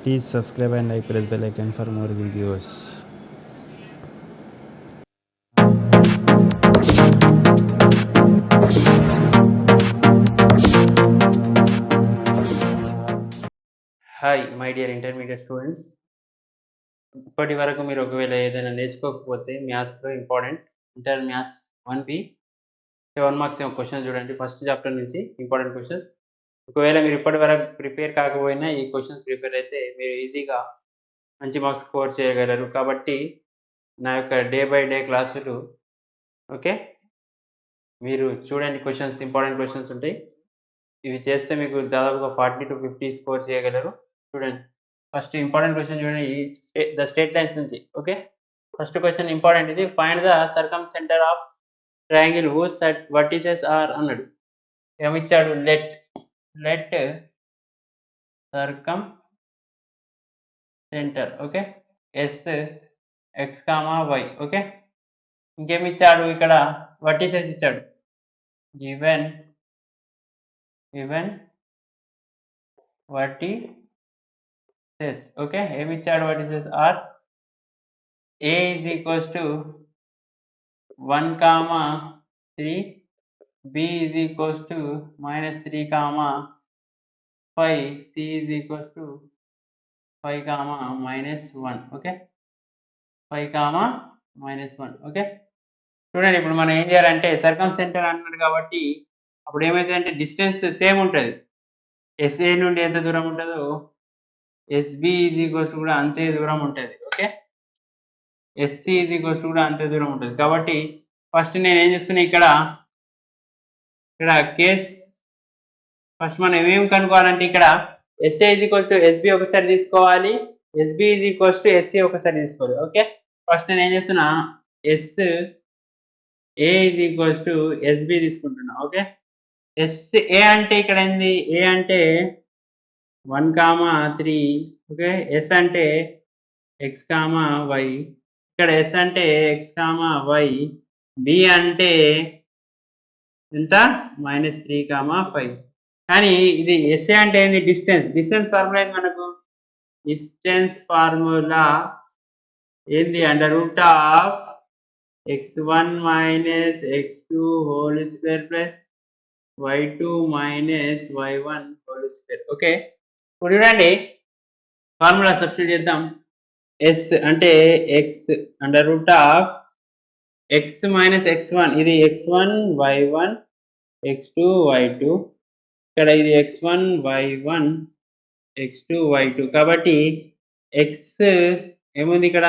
Please subscribe and press bell icon for more videos. Hi my dear intermediate students. ఇప్పటి వరకు మీరు ఒకవేళ ఏదైనా నేర్చుకోకపోతే మ్యాథ్స్లో important inter maths 1B 7 marks question చూడండి. ఫస్ట్ చాప్టర్ నుంచి ఇంపార్టెంట్ క్వశ్చన్స్. ఒకవేళ మీరు ఇప్పటి వరకు ప్రిపేర్ కాకపోయినా ఈ క్వశ్చన్స్ ప్రిపేర్ అయితే మీరు ఈజీగా మంచి మార్క్స్ స్కోర్ చేయగలరు. కాబట్టి నా యొక్క డే బై డే క్లాసులు ఓకే మీరు చూడండి. క్వశ్చన్స్ ఇంపార్టెంట్ క్వశ్చన్స్ ఉంటాయి. ఇవి చేస్తే మీకు దాదాపుగా 40 to 50 స్కోర్ చేయగలరు. చూడండి, ఫస్ట్ ఇంపార్టెంట్ క్వశ్చన్ చూడండి. ద స్ట్రేట్ లైన్స్ నుంచి ఓకే. ఫస్ట్ క్వశ్చన్ ఇంపార్టెంట్ ఇది. Find the circumcentre of triangle whose vertices are అన్నాడు. ఏమిచ్చాడు? Let circumcentre okay S x comma y okay. ఇంకేమిచ్చాడు? ఇక్కడ వర్టిసెస్ ఇచ్చాడు. Given vertices okay. ఏమి ఇచ్చాడు? vertices are a is equals to 1, 3, b is equals to -3, 5, c is equals to 5, -1 okay. 5, -1 okay. చూడండి, ఇప్పుడు మనం ఏం చేయాలంటే సర్కమ్ సెంటర్ అన్నాడు కాబట్టి అప్పుడు ఏమైందంటే డిస్టెన్స్ సేమ్ ఉంటుంది. ఎస్ఏ నుండి ఎంత దూరం ఉంటుందో ఎస్బి ఈజ్ ఈక్వల్స్ కూడా అంతే దూరం ఉంటుంది ఓకే. ఎస్సి ఈజ్ ఈక్వల్స్ కూడా అంతే దూరం ఉంటుంది. కాబట్టి ఫస్ట్ నేను ఏం చేస్తున్నా, ఇక్కడ కేస్ ఫస్ట్ మనం ఏమేమి కనుక్కోవాలంటే ఇక్కడ SA is equals to SB ఒకసారి తీసుకోవాలి, SB is equals to SC ఒకసారి తీసుకోవాలి ఓకే. ఫస్ట్ నేను ఏం చేస్తున్నా, S A is equals to SB తీసుకుంటున్నా ఓకే. ఏ అంటే ఇక్కడ ఏంది? ఏ అంటే 1, 3 ఓకే. ఎస్ అంటే ఎక్స్ వై, ఇక్కడ ఎస్ అంటే ఎక్స్ వై, బి అంటే ఎంత? -3, 5. కానీ ఇది ఎస్ఏ అంటే ఏంది? డిస్టెన్స్ ఫార్ములా ఏంది మనకు? డిస్టెన్స్ ఫార్ములా ఏంది? √x1 - x2 whole square plus y2 - y1 whole square okay. ఇప్పుడు చూడండి, ఫార్ములా సబ్స్టిట్యూట్ చేద్దాం. ఎస్ అంటే ఎక్స్ √x - x1, ఇది x1 y1 x2 y2, ఇక్కడ ఇది x1 y1 x2 y2. కాబట్టి ఎక్స్ ఏముంది ఇక్కడ?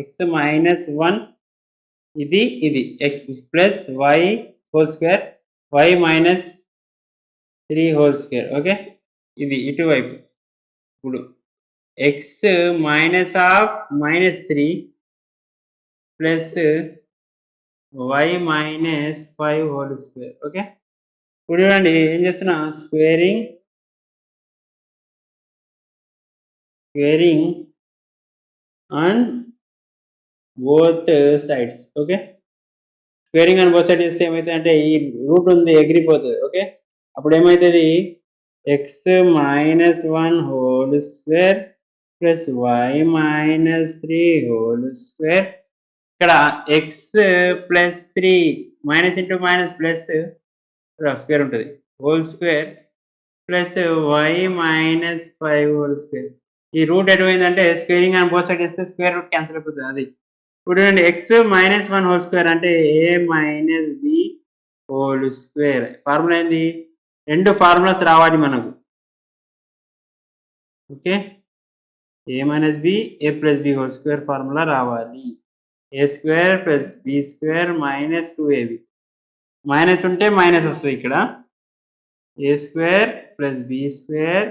x -1, ఇది x plus y whole square, y -3 whole square okay. ఇది ఇటువైపు. ఇప్పుడు X -3 plus y -5 whole square okay. ఇప్పుడు చూడండి ఏం చేస్తున్నా, squaring on both sides okay. Squaring on both side చేస్తే ఏమైతుంది అంటే ఈ రూట్ ఉంది ఎగిరిపోతుంది ఓకే. అప్పుడు ఏమవుతుంది? X -1 whole square plus y -3 whole square, ఇక్కడ x plus 3 minus into minus plus square ఉంటుంది whole square plus y -5 whole square. ఈ రూట్ ఎటువైందంటే స్క్వేరింగ్ ఆన్ బోత్ సైడ్ చేస్తే స్క్వేర్ రూట్ క్యాన్సిల్ అయిపోతుంది. అది ఇప్పుడు చూడండి, ఎక్స్ -1 హోల్ స్క్వేర్ అంటే a - b whole square. Formula ఏంది? రెండు ఫార్ములాస్ రావాలి మనకు okay. a - b a + b whole square formula రావాలి. a square plus b square -2ab, minus ఉంటే మైనస్ వస్తుంది ఇక్కడ. a square plus b square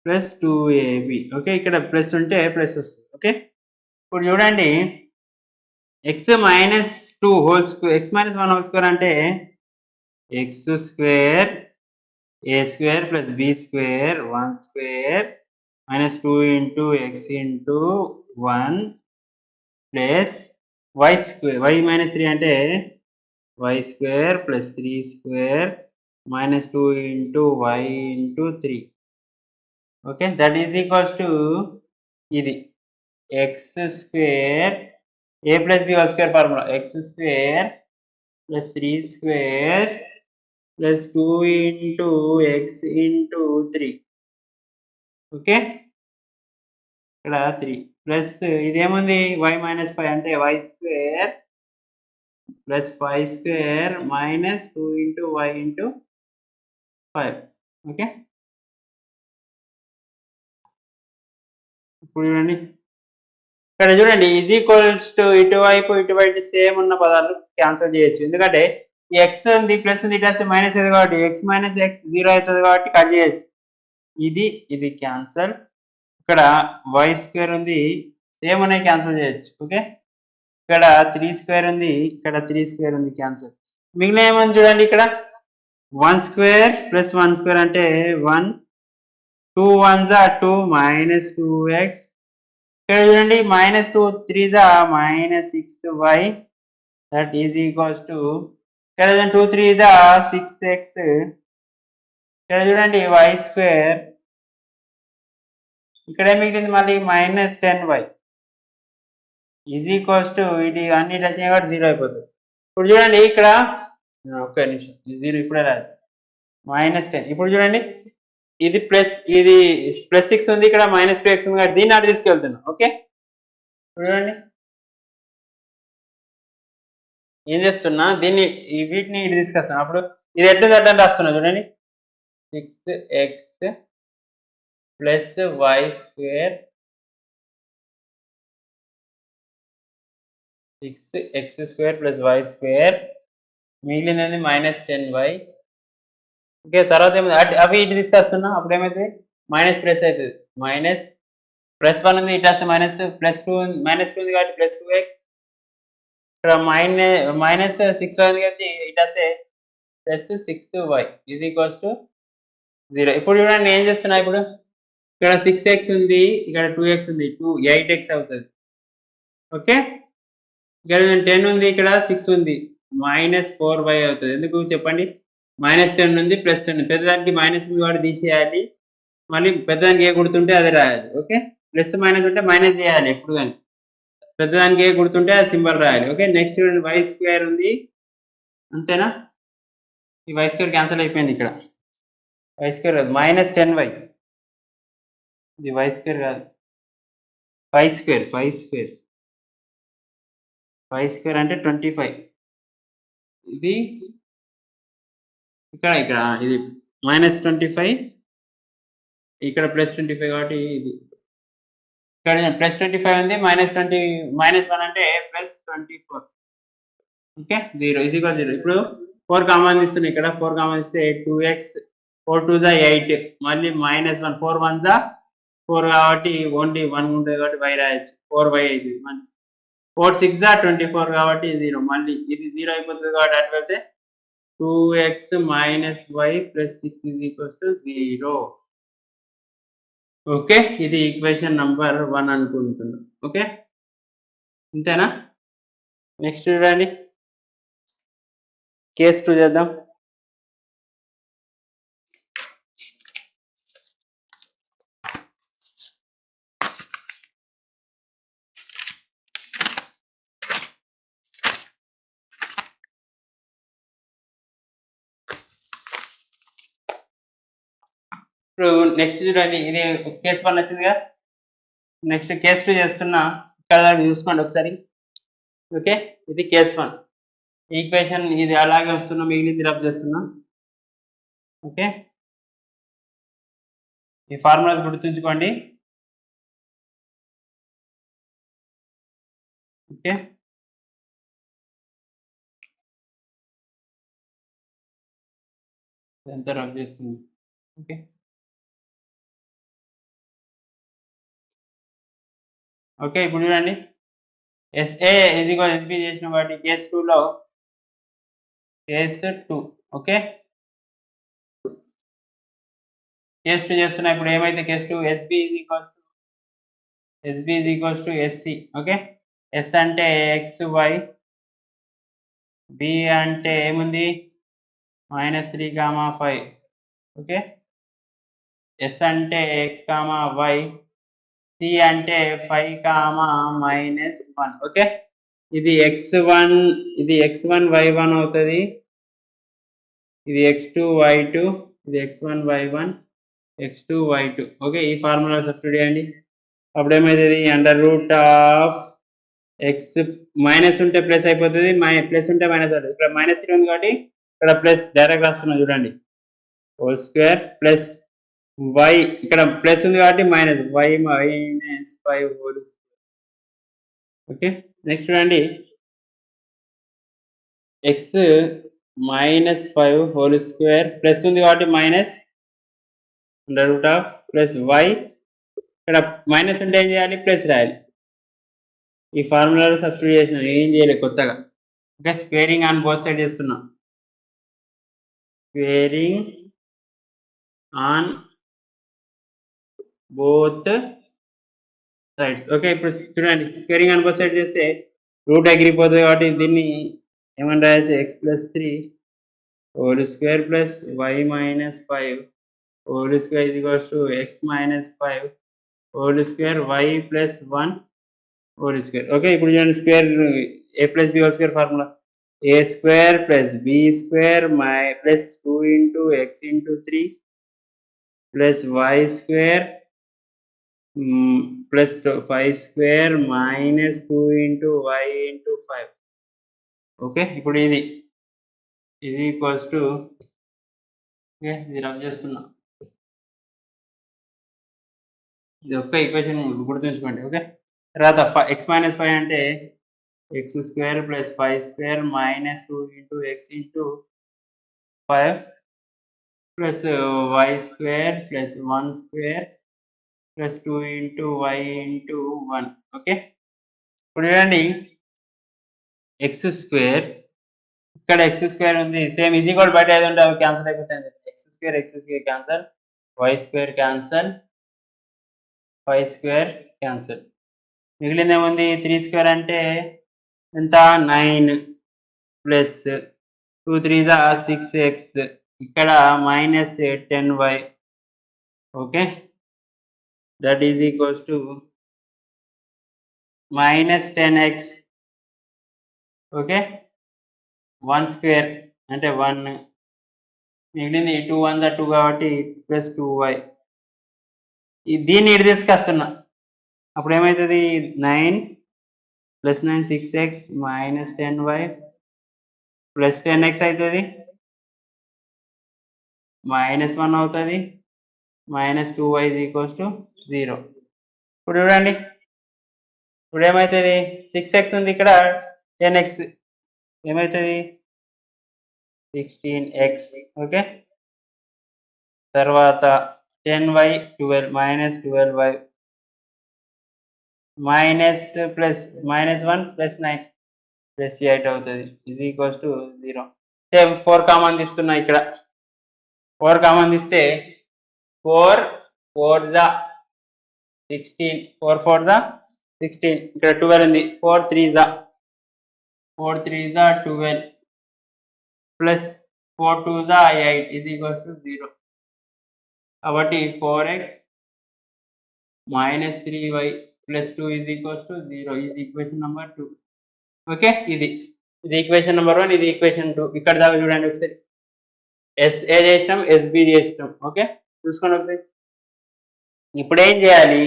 plus 2ab okay. ఇక్కడ ప్లస్ ఉంటే ప్లస్ వస్తుంది ఓకే. ఇప్పుడు చూడండి, x -2 whole square, x -1 whole square అంటే x square a square plus b square 1 square -2 into x into 1 plus y square, y -3 అంటే y square plus 3 square -2 into y into 3 okay. That is equals to ఇది x square a plus b whole square formula x square plus 3 square plus 2 into x into 3 okay ఇక్కడ 3 plus ఇదేముంది y minus 5 అంటే y square plus 5 square minus 2 into y into 5 okay ఇప్పుడు చూడండి ఇక్కడ చూడండి is equals to ఇటువైపు same ఉన్న పదాలు క్యాన్సిల్ చేయొచ్చు ఎందుకంటే ఈ ఎక్స్ ఉంది ప్లస్ ఉంది ఇటు మైనస్ ఉంది కాబట్టి ఎక్స్ మైనస్ ఎక్స్ 0 అవుతుంది కాబట్టి కట్ చేయొచ్చు ఇది క్యాన్సల్ ఇక్కడ వై స్క్వేర్ ఉంది సేమ్ ఉన్నాయి క్యాన్సిల్ చేయొచ్చు ఓకే ఇక్కడ 3 స్క్వేర్ ఉంది ఇక్కడ 3 స్క్వేర్ ఉంది క్యాన్సల్ మిగిలిన ఏమని చూడండి ఇక్కడ 1 స్క్వేర్ ప్లస్ 1 స్క్వేర్ అంటే 1 2 1 జా 2 మైనస్ 2x ఇక్కడ చూడండి మైనస్ 2 3 జా minus 6y that is equals to ఇక్కడ చూడండి 2 3 జా 6x ఇక్కడ చూడండి y స్క్వేర్ ఇక్కడ ఏం మిగిలింది మళ్ళీ minus 10y is equals to ఇది అన్ని రచన కాబట్టి 0 అయిపోతుంది ఇప్పుడు చూడండి ఇక్కడ ఒక్క నిమిషం జీరో ఇప్పుడే రాదు మైనస్ 10 ఇప్పుడు చూడండి ఇది ప్లస్ 6 ఉంది ఇక్కడ మైనస్ 2x ఉంది కాబట్టి దీన్ని అటు తీసుకెళ్తున్నాం ఓకే చూడండి ఏం చేస్తున్నా దీన్ని వీటిని ఇటు తీసుకొస్తాను అప్పుడు ఇది ఎట్లా రాస్తున్నా చూడండి 6x plus y square 6x square plus y square మిగిలినది మైనస్ 10y ఓకే తర్వాత అవి ఇటు తీసుకొస్తున్నా అప్పుడు ఏమైతే మైనస్ ప్లస్ అవుతుంది మైనస్ ప్లస్ 1 ఉంది ఇటు వస్తే మైనస్ ప్లస్ 2 మైనస్ 2 ఉంది కాబట్టి ప్లస్ 2x ఇక్కడ మైనస్ 6y ఉంది కాబట్టి ఇటు వస్తే plus 6y is equals to 0 ఇప్పుడు చూడండి నేను ఏం చేస్తున్నా ఇప్పుడు ఇక్కడ 6x ఉంది ఇక్కడ 2x ఉంది 8x అవుతుంది ఓకే ఇక్కడ 10 ఉంది ఇక్కడ 6 ఉంది మైనస్ 4y అవుతుంది ఎందుకు చెప్పండి మైనస్ 10 ఉంది ప్లస్ 10 పెద్దదానికి మైనస్ ఉంది కాబట్టి తీసేయాలి మళ్ళీ పెద్దదానికి ఏ గుర్తుంటే అదే రాయాలి ఓకే ప్లస్ మైనస్ ఉంటే మైనస్ చేయాలి ఎప్పుడు కానీ పెద్దదానికి ఏ గుర్తుంటే అది సింబల్ రాయాలి ఓకే నెక్స్ట్ వై స్క్వేర్ ఉంది అంతేనా ఈ వై స్క్వేర్ క్యాన్సిల్ అయిపోయింది ఇక్కడ వై స్క్వేర్ కాదు మైనస్ 10y ఇది వై స్క్వేర్ కాదు వై స్క్వేర్ అంటే 25 ఇది ఇక్కడ ఇది మైనస్ 25 ఇక్కడ ప్లస్ 25 కాబట్టి ఇది ఇక్కడ ప్లస్ 25 ఉంది మైనస్ 1 అంటే ప్లస్ 24 ఓకే 0 ఇది 0 ఇప్పుడు 4 కామన్ ఇస్తున్నాయి ఇక్కడ 4 కామన్ ఇస్తే 2x 4 2 జా 8 మళ్ళీ మైనస్ 1 4 1 జా 4 కాబట్టి ఓన్లీ 1 ఉంటుంది కాబట్టి y రాయొచ్చు 4y ఇది 4 6 జా 24 కాబట్టి 0 మళ్ళీ ఇది 0 అయిపోతుంది కాబట్టి అటు వెళ్తే 2x minus y plus 6 is equals to 0 okay ఇది ఈక్వేషన్ నంబర్ 1 అనుకుంటున్నాం ఓకే అంతేనా నెక్స్ట్ చూడండి కేస్ 2 చేద్దాం ఇప్పుడు నెక్స్ట్ చూడండి ఇది కేస్ 1 వచ్చిందిగా నెక్స్ట్ కేస్ 2 చేస్తున్నా ఇక్కడ చూసుకోండి ఒకసారి ఓకే ఇది కేస్ 1 ఈక్వేషన్ ఇది అలాగే వస్తున్నా మిగిలింది రబ్ చేస్తున్నా ఓకే ఈ ఫార్ములాస్ గుర్తుంచుకోండి ఓకే ఎంత రబ్ చేస్తుంది ఓకే ఓకే ఇప్పుడు చూడండి ఎస్ఏ ఇది కూడా ఎస్బి చేసిన వాటి కేస్ 2లో కేస్ 2 ఓకే కేస్ 2 చేస్తున్నా ఇప్పుడు ఏమైతే case 2 SB is equals to SC okay S అంటే ఎక్స్ వై బి అంటే ఏముంది మైనస్ 3 కామా 5 ఓకే ఎస్ అంటే ఎక్స్ కామా వై సి అంటే 5 కామా -1 ఓకే. ఇది x1 ఇది x1 y1 అవుతుంది, ఇది x2 y2, ఇది x1 y1 x2 y2 okay. ఈ ఫార్ములా సబ్స్టిట్యూట్ చేయండి. అప్పుడు ఏమవుతుంది, under root of X minus ఉంటే ప్లస్ అయిపోతుంది, ప్లస్ ఉంటే మైనస్ అవుతుంది. ఇక్కడ -3 ఉంది కాబట్టి ఇక్కడ ప్లస్ డైరెక్ట్ రాస్తున్నాం చూడండి, హోల్ స్క్వేర్ ప్లస్ y ఇక్కడ ప్లస్ ఉంది కాబట్టి minus y -5 whole square okay. Next చూడండి, x -5 హోల్ స్క్వేర్ ప్లస్ ఉంది కాబట్టి minus under root of plus y ఇక్కడ మైనస్ ఉంటే ఏం చేయాలి, ప్లస్ రాయాలి. ఈ ఫార్ములాలో సబ్స్టిట్యూట్ చేసిన, ఏం చేయలేదు కొత్తగా okay. Squaring on both side చేస్తున్నాం, squaring on both sides okay. ఇప్పుడు చూడండి, స్క్వేరింగ్ ఆన్ బోత్ సైడ్ చేస్తే రూట్ ఎగిరిపోతుంది కాబట్టి దీన్ని ఏమని రాయొచ్చు, x+3 whole square plus y -5 whole square x -5 whole square y +1 whole square okay. ఇప్పుడు చూడండి, square a+b whole square formula a² + b² plus 2 × x × 3 plus y² plus 5² -2 × y × 5 okay. ఇప్పుడు ఇది ఈక్వల్స్ టు ఓకే, ఇది rub చేస్తున్నా, ఇది ఒక్క equation గుర్తుంచుకోండి okay. తర్వాత x -5 అంటే x² + 5² -2 × x × 5 plus y² plus 1² plus 2 × y × 1 okay. ఇప్పుడు చూడండి, x² ఇక్కడ x² ఉంది, సేమ్ ఇది కూడా బయట ఏది ఉంటే అవి క్యాన్సిల్ అయిపోతాయి. x² cancel, y² cancel, 5² cancel, మిగిలింది ఏముంది, 3² అంటే ఎంత, 9 ప్లస్ 2 3 6x ఇక్కడ -10y okay. That is equals to -10x okay. 1² అంటే 1, మిగిలింది 2 1 2 కాబట్టి ప్లస్ 2y, దీన్ని ఇటు తీసుకొస్తున్నా, అప్పుడు ఏమవుతుంది, 9 + 9 6x -10y ప్లస్ 10x అవుతుంది, -1 అవుతుంది, -2y = 0. ఇప్పుడు చూడండి, ఇప్పుడు ఏమవుతుంది, 6x ఉంది ఇక్కడ, 10x ఏమవుతుంది, 16x ఓకే. తర్వాత 10y 12 -12y plus -1 plus 9 plus 8 అవుతుంది, = 0. సేమ్ 4 కామన్ తీస్తున్నా, ఇక్కడ 4 కామన్ తీస్తే 4 4 16 4 4 16 ఇక్కడ 12 ఉంది, 4 3 12 ప్లస్ 4 2 8 = 0 కాబట్టి 4x -3y ప్లస్ 2 = 0. ఇది ఈక్వేషన్ నెంబర్ 2 ఓకే. ఇది ఈక్వేషన్ నెంబర్ 1, ఇది ఈక్వేషన్ 2. ఇక్కడ దాకా చూడండి ఒకసారి, SA చేసినాం, SB చేసినాం ఓకే. చూసుకోండి ఒకసారి. ఇప్పుడు ఏం చేయాలి,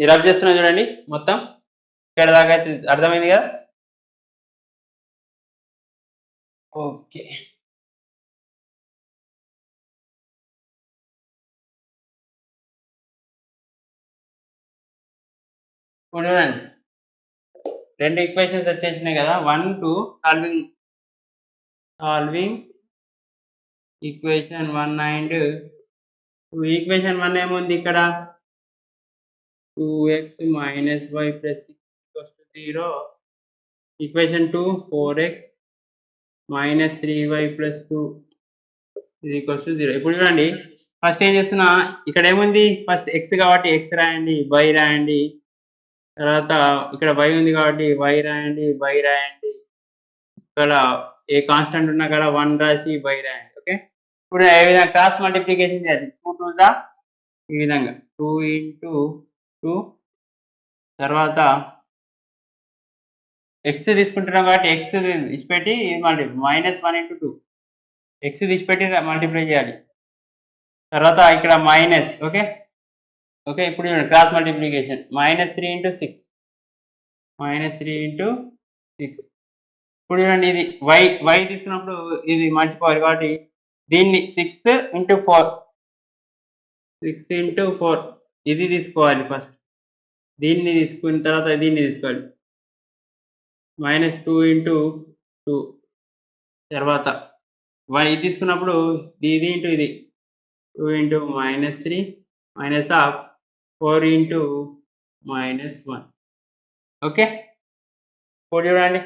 రబ్ చేస్తున్నా చూడండి, మొత్తం ఇక్కడ దాకా అయితే అర్థమైంది కదా ఓకే. ఇప్పుడు చూడండి, 2 ఈక్వేషన్స్ వచ్చేసినాయి కదా, 1 2 సాల్వింగ్ ఈక్వేషన్ 1 అండ్ 2. ఈక్వేషన్ 1 ఏముంది, ఇక్కడ 2x - y + 6 = 0. Equation 2 4x - 3y + 2 = 0. ఇప్పుడు చూడండి, ఫస్ట్ ఏం చేస్తున్నా, ఇక్కడ ఏముంది, ఫస్ట్ x కాబట్టి x రాయండి, y రాయండి, తర్వాత ఇక్కడ y ఉంది కాబట్టి y రాయండి, ఇక్కడ ఏ కాన్స్టెంట్ ఉన్నా కూడా 1 రాసి y రాయండి ఓకే. ఇప్పుడు ఏ విధంగా క్రాస్ మల్టిప్లికేషన్ చేయాలి, 2 2 ఈ విధంగా 2 × 2 తర్వాత ఎక్స్ తీసుకుంటున్నాం కాబట్టి ఎక్స్ ఇచ్చిపెట్టి మళ్ళీ -1 ఇంటూ 2 ఎక్స్ తీసిపెట్టి మల్టిప్లై చేయాలి. తర్వాత ఇక్కడ మైనస్ ఓకే ఓకే ఇప్పుడు క్రాస్ మల్టిప్లికేషన్ -3 ఇంటూ 6 -3 ఇంటూ 6 ఇప్పుడు చూడండి ఇది y తీసుకున్నప్పుడు ఇది మర్చిపోవాలి కాబట్టి దీన్ని 6 ఇంటూ 4 6 ఇంటూ 4 ఇది తీసుకోవాలి ఫస్ట్ దీన్ని తీసుకున్న తర్వాత దీన్ని తీసుకోవాలి -2 ఇంటూ 2 తర్వాత ఇది తీసుకున్నప్పుడు ఇది ఇంటూ ఇది 2 into -3 minus of 4 into -1 okay ఇప్పుడు చూడండి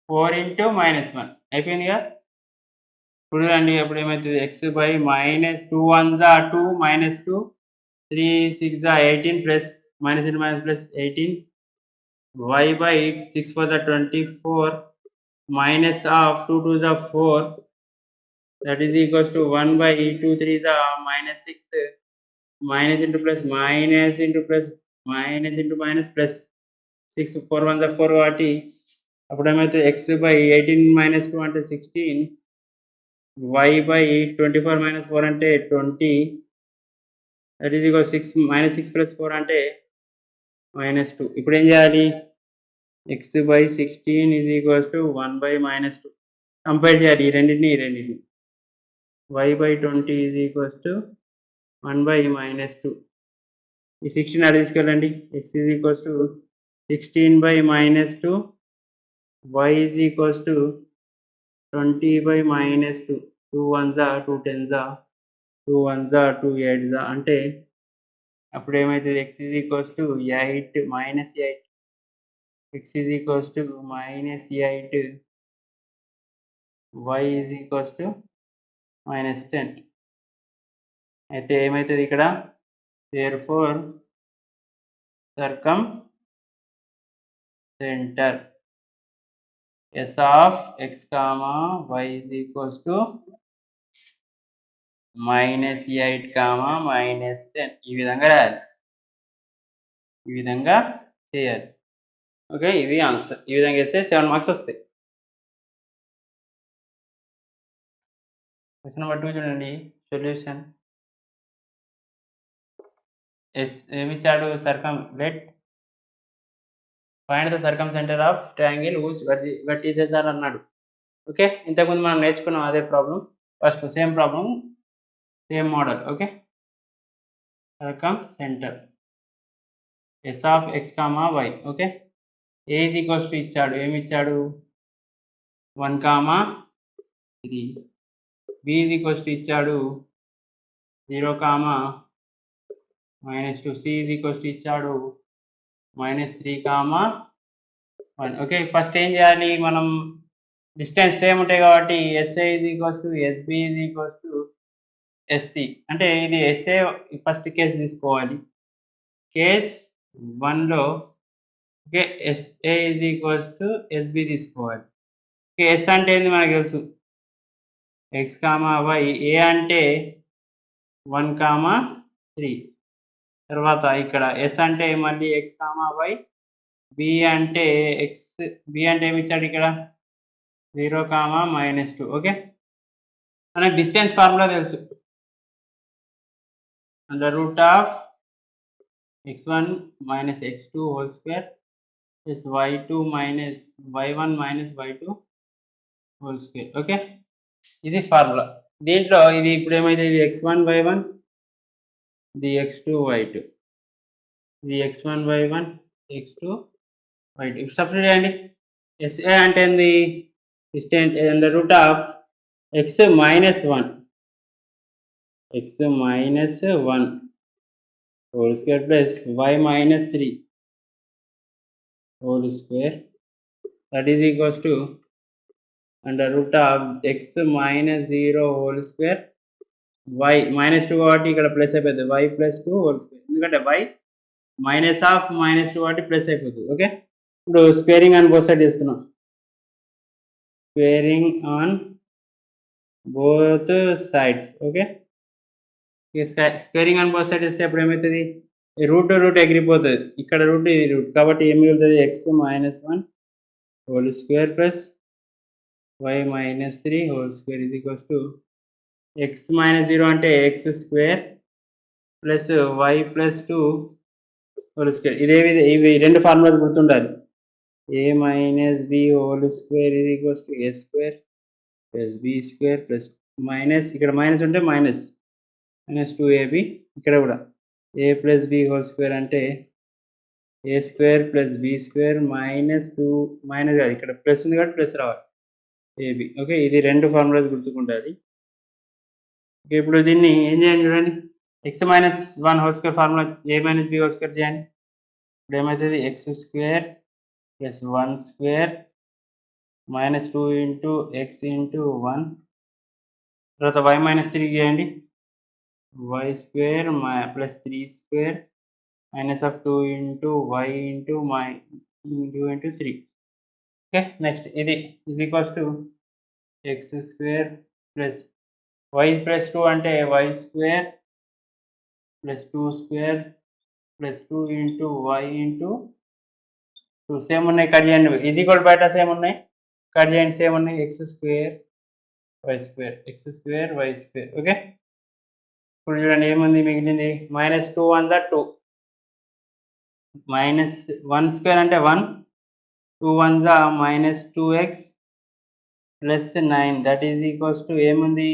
4 ఇంటూ -1 అయిపోయిందిగా ఇప్పుడు చూడండి అప్పుడు ఏమవుతుంది X by -2 1 2 -2 3 6 18 plus -, plus 18 y by 6 for the 24 minus of 2 to the 4 that is equals to 1 by 2 3 the -6 minus into plus minus into minus plus 6 4 1 the 4 కాబట్టి అప్పుడు ఏమైతే x by 18 minus 2 అంటే 16 y by 24 minus 4 అంటే 20 that is equal 6 minus 6 plus 4 అంటే -2 ఇప్పుడు ఏం చేయాలి x by 16 is equals to 1 by -2 compare చేయాలి ఈ రెండింటిని y by 20 is equals to 1 by -2 ఈ 16 అలా తీసుకెళ్ళండి x is equals to 16 by -2 y is equals to 20 by -2 2 1 2 10 2 1 2 8 అంటే అప్పుడు ఏమైతుంది x is equals to 8 -8 x is equals to -8 y is equals to -10 అయితే ఏమైతుంది ఇక్కడ therefore circumcenter s of x comma y is equals to -8 comma -10 ఈ విధంగా రాయాలి ఈ విధంగా చేయాలి ఓకే ఇది ఆన్సర్ ఈ విధంగా వేస్తే 7 మార్క్స్ వస్తాయి క్వశ్చన్ నెంబర్ 2 చూడండి సొల్యూషన్ ఏమిచ్చాడు find the circumcentre of triangle whose vertices are అన్నాడు ఓకే ఇంతకుముందు మనం నేర్చుకున్నాం అదే problem first same problem same model okay circumcentre S of x comma y okay a is equals to ఇచ్చాడు ఏమి ఇచ్చాడు 1 comma 3 b is equals to ఇచ్చాడు 0 comma -2 c is equals to ఇచ్చాడు -3 కామా 1 ఓకే ఫస్ట్ ఏం చేయాలి మనం distance same ఉంటాయి కాబట్టి SA is equals to SB is equals to SC అంటే ఇది ఎస్ఏ ఫస్ట్ కేసు తీసుకోవాలి కేస్ 1లో okay SA is equals to SB తీసుకోవాలి ఓకే ఎస్ అంటే ఏంది మనకు తెలుసు ఎక్స్ కామా వై ఏ అంటే 1 కామా 3 తర్వాత ఇక్కడ ఎస్ అంటే మళ్ళీ ఎక్స్ కామా వై బి అంటే బి అంటే ఏమి ఇచ్చాడు ఇక్కడ 0 కామా -2 ఓకే మనకు డిస్టెన్స్ ఫార్ములా తెలుసు under root of x1 minus x2 whole square plus y2 minus y1 minus y2 whole square okay ఇది ఫార్ములా దీంట్లో ఇది ఇప్పుడు ఏమైతే ఇది x1 y1 ఇది x2 y2 ఇది x1 y1 x2 y2 ఇప్పుడు సబ్స్టిట్యూట్ చేయండి SA అంటే ఏంది distance under root of x minus 1 whole square plus y minus 3 whole square that is equals to under root of x minus 0 whole square y minus 2 కాబట్టి ఇక్కడ plus అయిపోతుంది y plus 2 whole square ఎందుకంటే y minus of -2 కాబట్టి plus అయిపోతుంది okay ఇప్పుడు squaring on both side చేస్తున్నాం squaring on both sides okay squaring on both side చేస్తే అప్పుడు ఏమవుతుంది రూట్ రూట్ ఎగిరిపోతుంది, ఇక్కడ రూట్ ఇది రూట్, కాబట్టి ఏం మిగులుతుంది x minus 1 whole square plus y minus 3 whole square ఇది ఈక్వల్స్ టు ఎక్స్ మైనస్ 0 అంటే x square plus y plus 2 whole square. ఇవి రెండు ఫార్ములాస్ గుర్తుండాలి. A minus b whole square ఇది equals to a square plus b square plus minus, ఇక్కడ minus ఉంటే minus 2ab, ఇక్కడ కూడా a plus b whole square అంటే a square plus b square minus 2 minus కాదు, ఇక్కడ ప్లస్ ఉంది కాబట్టి ప్లస్ రావాలి ఏబి. ఓకే, ఇది రెండు ఫార్ములాస్ గుర్తుకుంటుంది. ఇప్పుడు దీన్ని ఏం చేయండి చూడండి, x minus 1 whole square formula a minus b whole square చేయండి. ఇప్పుడు ఏమవుతుంది x square plus 1 square minus 2 into x into 1, తర్వాత వై మైనస్ 3 చేయండి, y square plus 3 square minus of 2 into y into 3. Okay, next ఇది equals to x square plus y plus 2 అంటే y square plus 2 square plus 2 into y into 2. Same ఉన్నాయి, cut చేయండి. Is equal బయట same ఉన్నాయి, cut చేయండి. Same ఉన్నాయి, x square y square x square y square. Okay, ఇప్పుడు చూడండి ఏముంది మిగిలింది, మైనస్ 2 1 2 మైనస్ 1 స్క్వేర్ అంటే 1, 2 1 minus 2x plus 9 that is equals to ఏముంది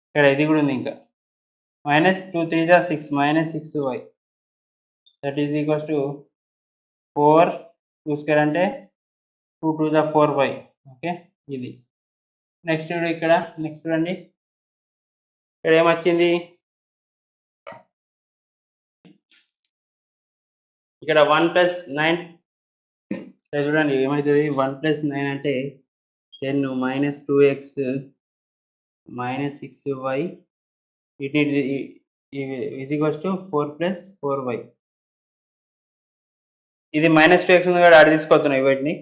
ఇక్కడ ఇది కూడా ఉంది, ఇంకా minus 2 3 6 minus 6y that is equals to 4, 2 square అంటే 2 2 4y. ఓకే, ఇది నెక్స్ట్ ఇక్కడ నెక్స్ట్ చూడండి, ఇక్కడ ఏమొచ్చింది, ఇక్కడ 1 ప్లస్ 9 చూడండి ఏమవుతుంది, 1 ప్లస్ 9 అంటే 10 మైనస్ 2x మైనస్ 6y ఇది is equals to 4 plus 4y. ఇది మైనస్ 2x ఉంది కూడా ఆడ తీసుకొస్తున్నాయి వీటిని,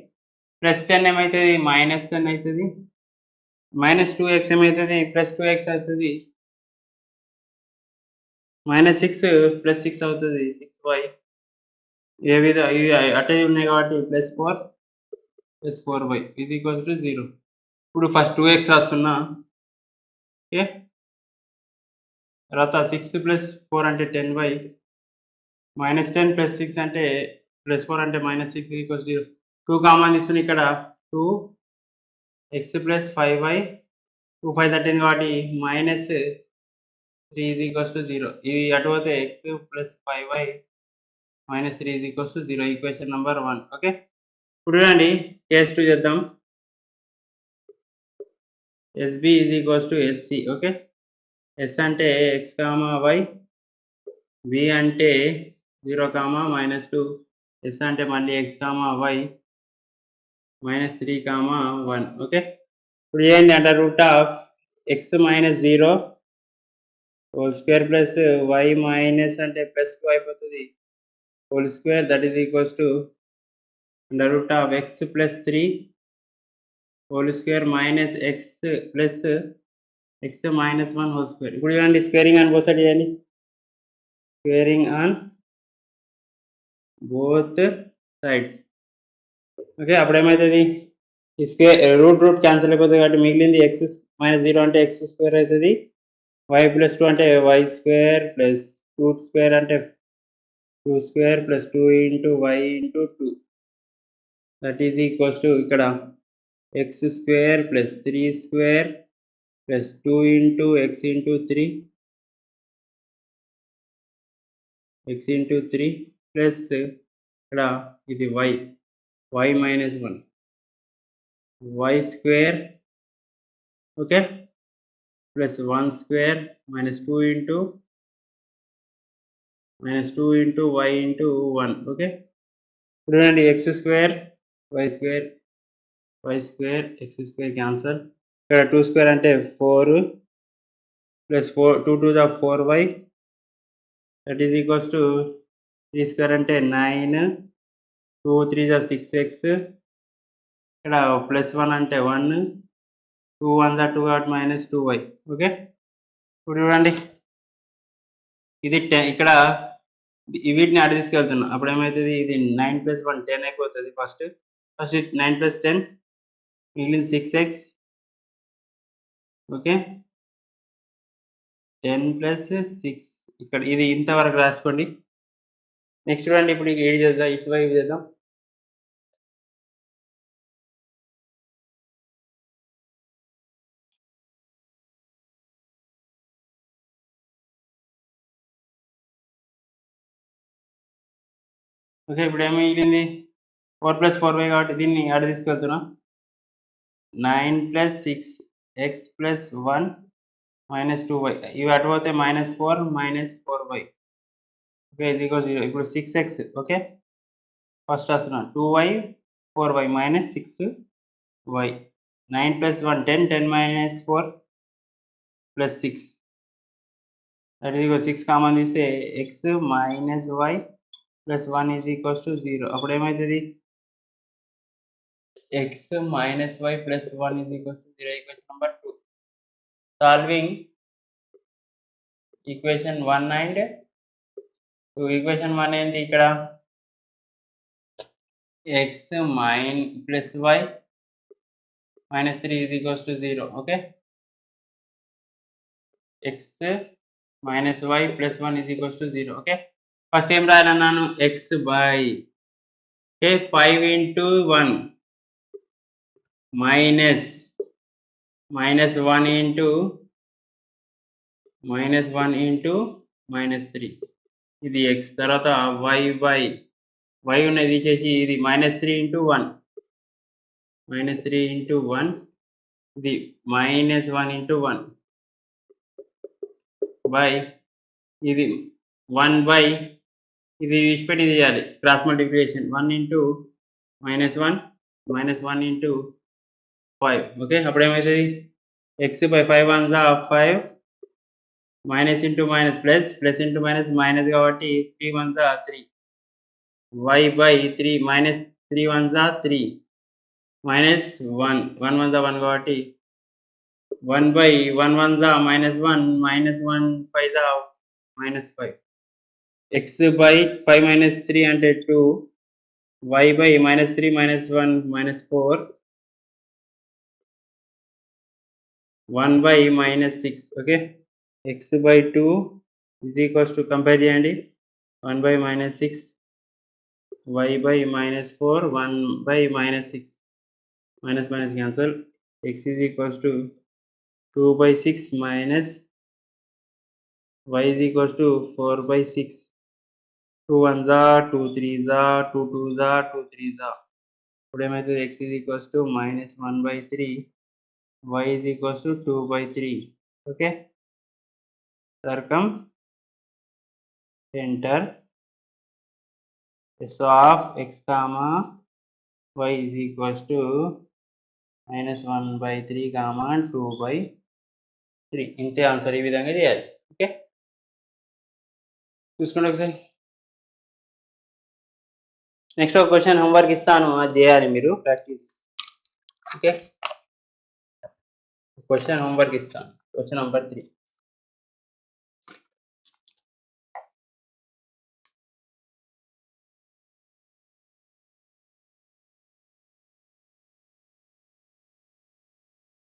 ప్లస్ 10 ఏమవుతుంది మైనస్ 10 అవుతుంది, మైనస్ 2x ఏమవుతుంది ప్లస్ 2x అవుతుంది, మైనస్ 6 ప్లస్ 6 అవుతుంది 6y. ఏ విధంగా ఇవి అటే ఉన్నాయి కాబట్టి ప్లస్ 4 ప్లస్ 4y ఇది ఈక్వల్స్ టు 0. ఇప్పుడు ఫస్ట్ 2x రాస్తున్నా. ఓకే, తర్వాత 6 ప్లస్ 4 అంటే 10y మైనస్ 10 ప్లస్ 6 అంటే ప్లస్ 4 అంటే మైనస్ 6 ఈక్వల్స్ 0. 2 కామన్ తీసుకుని ఇక్కడ 2x ప్లస్ 5y 2 5 13 కాబట్టి మైనస్ 3 ఈజ్ ఈక్వల్స్ టు 0. ఇది అటు పోతే x plus 5y minus 3 is equals to 0, equation number 1. Okay, ఇప్పుడు చూడండి కేస్ 2 చేద్దాం. SB is equals to SC. Okay, S అంటే x కామా y, B అంటే 0 కామా మైనస్ 2, S అంటే మళ్ళీ x comma y minus 3 comma 1. Okay, ఇప్పుడు ఏంటి అంటే root of x minus 0 whole square plus y minus అంటే ప్లస్ 2 అయిపోతుంది whole square that is equals to under root of x plus 3 whole square minus x plus x minus 1 whole square. ఇప్పుడు చూడండి squaring on both side చేయండి, squaring on both sides. Okay, అప్పుడు ఏమవుతుంది ఈ square root route cancel అయిపోతుంది కాబట్టి మిగిలింది x minus 0 అంటే x స్క్వేర్ అవుతుంది, y ప్లస్ 2 అంటే y స్క్వేర్ ప్లస్ 2 స్క్వేర్ అంటే 2 square plus 2 into y into 2 that is equals to ఇక్కడ x square plus 3 square plus 2 into x into 3 x into 3 plus ఇక్కడ ఇది y minus 1 y square. Okay, plus 1 square minus 2 into y into 1. Okay, ఇప్పుడు చూడండి x square y square x square cancel, ఇక్కడ 2 square అంటే 4 plus 2 2 4y that is equals to 3 square అంటే 9 2 3 6x, ఇక్కడ plus 1 అంటే 1 2 1 2 కాబట్టి మైనస్ 2y. ఓకే, ఇప్పుడు చూడండి ఇది 10 ఇక్కడ వీటిని అటు తీసుకెళ్తున్నా. అప్పుడు ఏమైతది ఇది 9 + 1 10 అయిపోతది ఫస్ట్. 9 + 10 మిగిలింది 6x. ఓకే. 10 + 6 ఇక్కడ ఇది ఇంతవరకు రాసుకోండి. నెక్స్ట్ చూడండి ఇప్పుడు ఏది చేద్దాం, ఇటువైపు చేద్దాం. ఓకే. ఇప్పుడు ఏం మిగిలింది 4 + 4y కాబట్టి దీన్ని అటు తీసుకెళ్తున్నా. 9 + 6 x + 1 - 2y ఇవి అటు పోతే -4 - 4y. ఓకే. ఇది ఈక్వల్స్ 0. ఇప్పుడు 6x. ఓకే. ఫస్ట్ రాస్తున్నా 2y 4y -6y. 9 + 1 10 10 - 4 + 6 that is equal 6 common తీస్తే x - y + 1 = 0. అప్పుడు ఏమైతది x - y + 1 = 0. Equation number 2. Solving equation 1 and 2. Equation 1 ఏంది ఇక్కడ x - y - 3 = 0. Okay. x - y + 1 = 0. Okay. First ఏం రాయాలన్నాను x బై 5 × 1 -1 × -3 ఇది x. తర్వాత y ఉన్నది తీసేసి ఇది -3 × 1 ఇది -1 × 1 బై ఇది 1 బై ఇది విడిచిపెట్టి చేయాలి క్రాస్ మల్టిప్లికేషన్ 1 × -1 × 5. ఓకే. అప్పుడు ఏమవుతుంది x by 5 1 5 minus into minus plus into minus కాబట్టి 3 1 3 y బై 3 -3 1 3 -1 1 1 1 కాబట్టి 1 బై 1 1 -1 -1 5 -5 x బై 5 3 అంటే 2 y by -3 -1 -4 1 by -6. Okay. x by 2 = compare చేయండి 1 by -6 y by -4 1 by -6 minus cancel x = 2 by 6 minus y = 4 by 6 2 1 2 3 2 2 2 3 ఇప్పుడు ఏమైతుంది x = -1 by 3 y = 2 by 3. Okay. enter s of x comma y = -1 by 3 2 by 3. ఇంతే answer. ఈ విధంగా చేయాలి. Okay. చూసుకోండి ఒకసారి. Next ఒక క్వశ్చన్ హోంవర్క్ ఇస్తాను, అది చేయాలి మీరు ప్రాక్టీస్. ఓకే. క్వశ్చన్ హోంవర్క్ ఇస్తాను. Question number 3.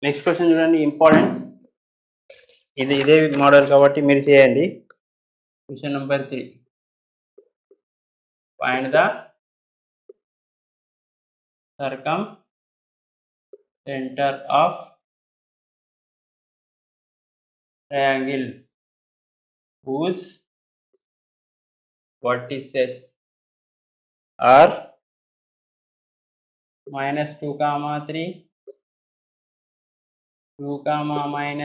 నెక్స్ట్ క్వశ్చన్ చూడండి, ఇంపార్టెంట్. ఇదే మోడల్ కాబట్టి మీరు చేయండి. Question number 3. Find the circumcenter of triangle whose vertices are -2, 3, 2, -1,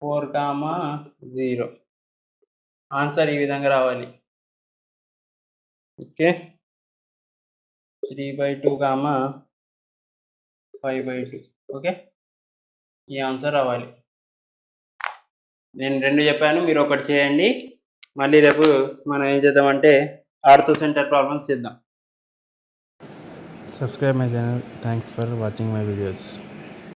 4, 0. Answer ఈ విధంగా రావాలి. ఓకే. 3/2, 5/2. ఓకే. ఈ ఆన్సర్ రావాలి. నేను 2 చెప్పాను, మీరు ఒకటి చేయండి. మళ్ళీ రేపు మనం ఏం చేద్దామంటే ఆర్థో సెంటర్ ప్రాబ్లమ్స్ చేద్దాం. Subscribe my channel. Thanks for watching my videos.